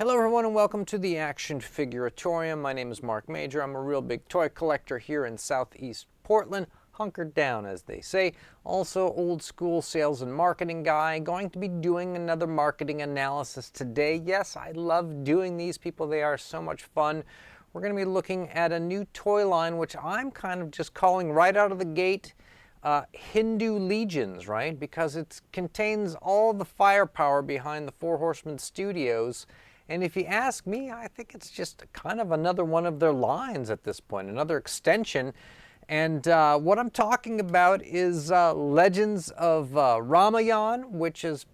Hello everyone and welcome to the Action Figuratorium. My name is Mark Major. I'm a real big toy collector here in Southeast Portland. Hunkered down, as they say. Also old school sales and marketing guy. Going to be doing another marketing analysis today. Yes, I love doing these people. They are so much fun. We're going to be looking at a new toy line, which I'm kind of just calling right out of the gate Hindu Legions, right? Because it contains all the firepower behind the Four Horsemen Studios. And if you ask me, I think it's just kind of another one of their lines at this point, another extension. And what I'm talking about is Legends of Ramayan, which is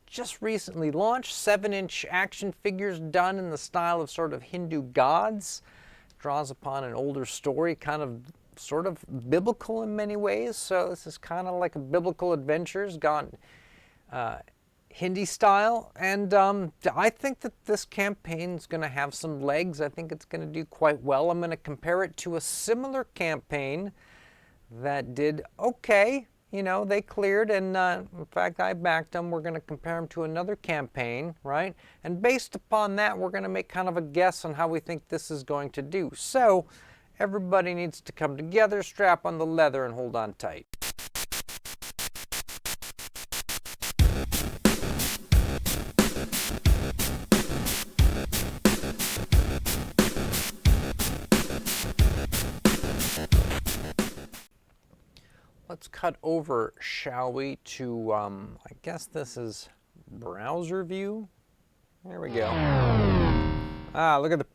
just recently launched. 7-inch action figures done in the style of sort of Hindu gods. Draws upon an older story, kind of sort of biblical in many ways. So this is kind of like a biblical adventures gone Hindi style, and I think that this campaign is going to have some legs. I think it's going to do quite well. I'm going to compare it to a similar campaign that did okay. You know, they cleared, and in fact, I backed them. We're going to compare them to another campaign, right? And based upon that, we're going to make kind of a guess on how we think this is going to do. So everybody needs to come together, strap on the leather, and hold on tight. Let's cut over, shall we, to, I guess this is browser view. There we go. Look at the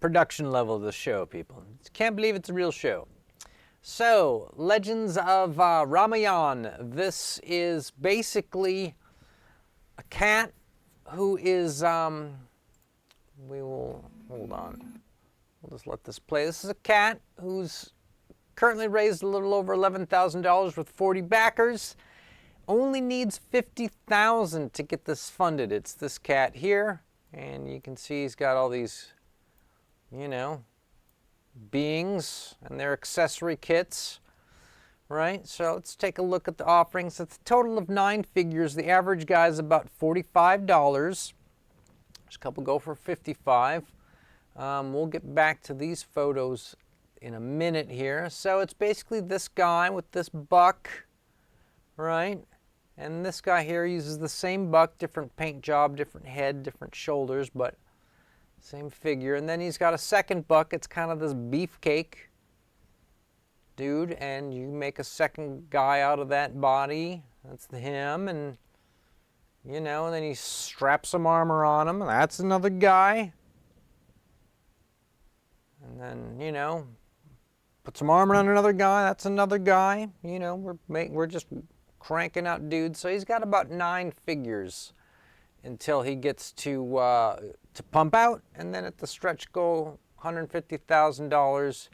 production level of the show, people. Can't believe it's a real show. So, Legends of Ramayan. This is basically a cat who is, hold on. We'll just let this play. This is a cat who's currently raised a little over $11,000 with 40 backers. Only needs $50,000 to get this funded. It's this cat here, and you can see he's got all these, you know, beings and their accessory kits, right? So let's take a look at the offerings. It's a total of 9 figures. The average guy is about $45. There's a couple go for $55. We'll get back to these photos in a minute here. So it's basically this guy with this buck, right? And this guy here uses the same buck, different paint job, different head, different shoulders, but same figure. And then he's got a second buck. It's kind of this beefcake dude, and you make a second guy out of that body. That's him, and you know, and then he straps some armor on him. That's another guy. And then, you know, put some armor on another guy. That's another guy. You know, we're just cranking out dudes. So he's got about 9 figures until he gets to pump out, and then at the stretch goal, $150,000.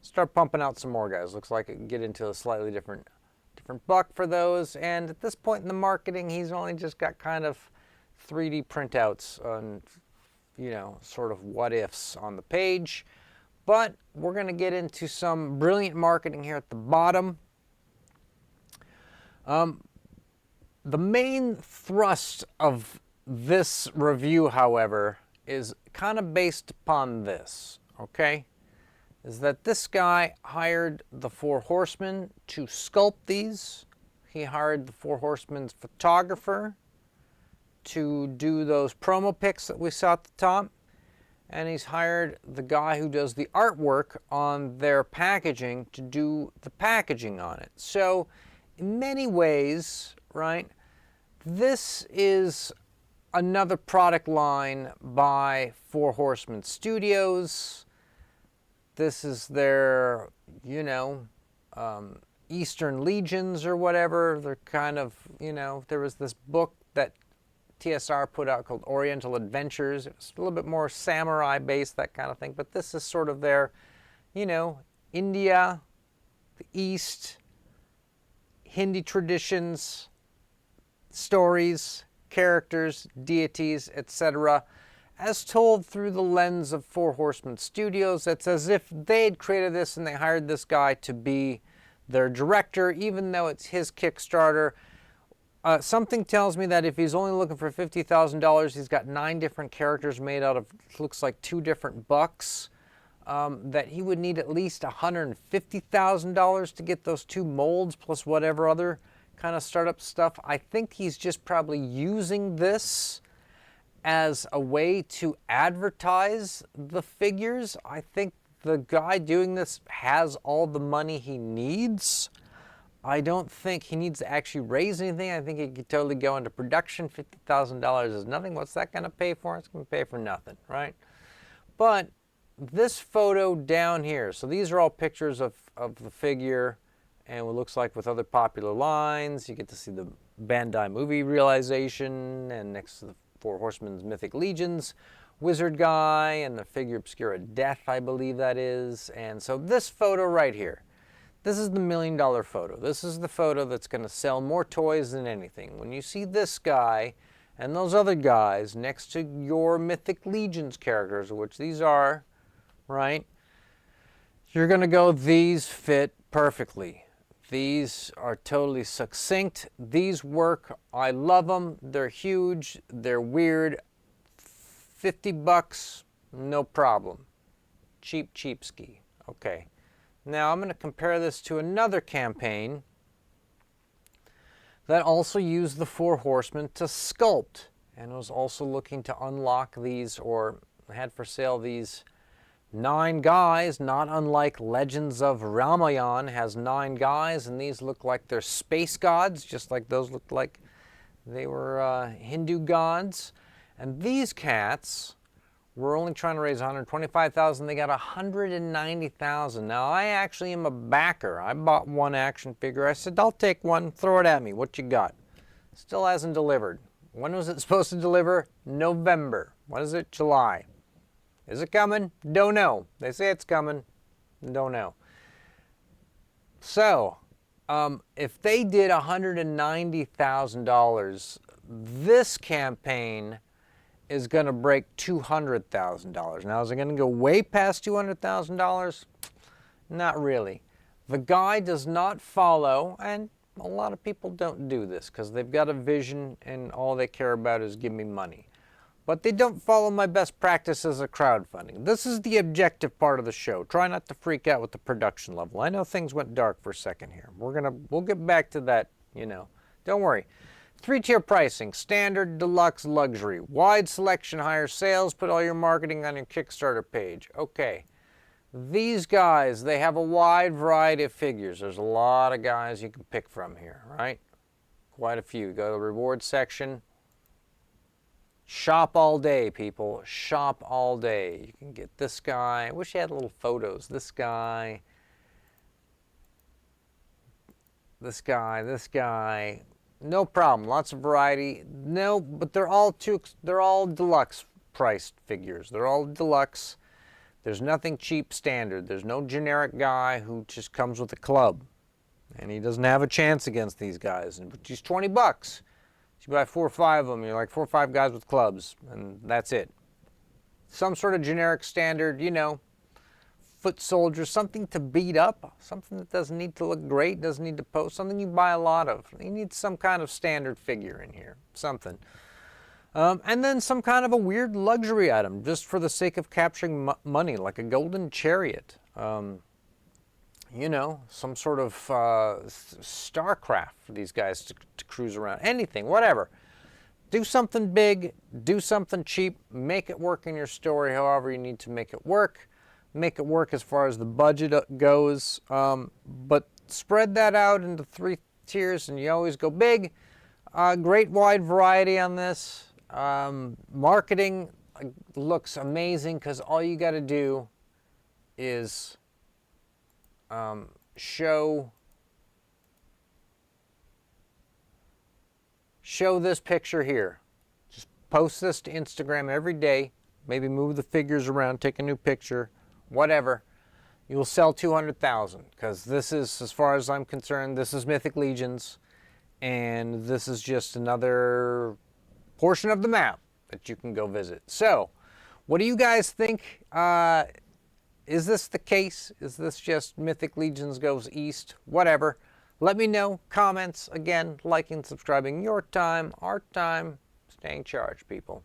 Start pumping out some more guys. Looks like it can get into a slightly different buck for those. And at this point in the marketing, he's only just got kind of 3D printouts on, you know, sort of what ifs on the page. But we're going to get into some brilliant marketing here at the bottom. The main thrust of this review, however, is kind of based upon this, okay? Is that this guy hired the Four Horsemen to sculpt these. He hired the Four Horsemen's photographer to do those promo pics that we saw at the top. And he's hired the guy who does the artwork on their packaging to do the packaging on it. So in many ways, right, this is another product line by Four Horsemen Studios. This is their, you know, Eastern Legions or whatever. They're kind of, you know, there was this book that TSR put out called Oriental Adventures. It was a little bit more samurai based, that kind of thing. But this is sort of their, you know, India, the East, Hindi traditions, stories, characters, deities, etc., as told through the lens of Four Horsemen Studios. It's as if they'd created this and they hired this guy to be their director, even though it's his Kickstarter. Something tells me that if he's only looking for $50,000, he's got 9 different characters made out of, looks like 2 different bucks, that he would need at least $150,000 to get those 2 molds plus whatever other kind of startup stuff. I think he's just probably using this as a way to advertise the figures. I think the guy doing this has all the money he needs. I don't think he needs to actually raise anything. I think he could totally go into production. $50,000 is nothing. What's that going to pay for? It's going to pay for nothing, right? But this photo down here, so these are all pictures of the figure, and what looks like with other popular lines. You get to see the Bandai movie realization, and next to the Four Horsemen's Mythic Legions, Wizard Guy, and the figure Obscura Death, I believe that is. And so this photo right here, this is the $1 million photo. This is the photo that's going to sell more toys than anything. When you see this guy and those other guys next to your Mythic Legions characters, which these are, right, you're going to go, these fit perfectly. These are totally succinct. These work. I love them. They're huge. They're weird. $50, no problem. Cheap ski. Okay. Now I'm going to compare this to another campaign that also used the Four Horsemen to sculpt, and was also looking to unlock these, or had for sale these 9 guys, not unlike Legends of Ramayan has 9 guys, and these look like they're space gods, just like those looked like they were Hindu gods. And these cats were only trying to raise $125,000. They got $190,000. Now, I actually am a backer. I bought 1 action figure. I said, I'll take one, throw it at me. What you got? Still hasn't delivered. When was it supposed to deliver? November. What is it? July. Is it coming? Don't know. They say it's coming. Don't know. So, if they did $190,000, this campaign is going to break $200,000. Now, is it going to go way past $200,000? Not really. The guy does not follow, and a lot of people don't do this because they've got a vision and all they care about is give me money. But they don't follow my best practices of crowdfunding. This is the objective part of the show. Try not to freak out with the production level. I know things went dark for a second here. We'll get back to that, you know. Don't worry. 3-tier pricing: standard, deluxe, luxury. Wide selection, higher sales. Put all your marketing on your Kickstarter page. Okay. These guys, they have a wide variety of figures. There's a lot of guys you can pick from here, right? Quite a few. Go to the rewards section. Shop all day, people. Shop all day. You can get this guy. I wish I had little photos. This guy. This guy. This guy. No problem. Lots of variety. No, but they're all deluxe priced figures. They're all deluxe. There's nothing cheap standard. There's no generic guy who just comes with a club. And he doesn't have a chance against these guys. And he's $20. You buy 4 or 5 of them, you're like 4 or 5 guys with clubs, and that's it. Some sort of generic standard, you know, foot soldier, something to beat up, something that doesn't need to look great, doesn't need to pose, something you buy a lot of. You need some kind of standard figure in here, something. And then some kind of a weird luxury item, just for the sake of capturing money, like a golden chariot. You know, some sort of starcraft for these guys to cruise around. Anything, whatever. Do something big, do something cheap, make it work in your story however you need to make it work. Make it work as far as the budget goes, but spread that out into 3 tiers and you always go big. Great wide variety on this. Marketing looks amazing because all you got to do is show this picture here. Just post this to Instagram every day. Maybe move the figures around, take a new picture, whatever. You will sell 200,000 because this is, as far as I'm concerned, this is Mythic Legions, and this is just another portion of the map that you can go visit. So, what do you guys think? Is this the case? Is this just Mythic Legions goes east? Whatever. Let me know, comments, again, liking, subscribing, your time, our time, staying charged, people.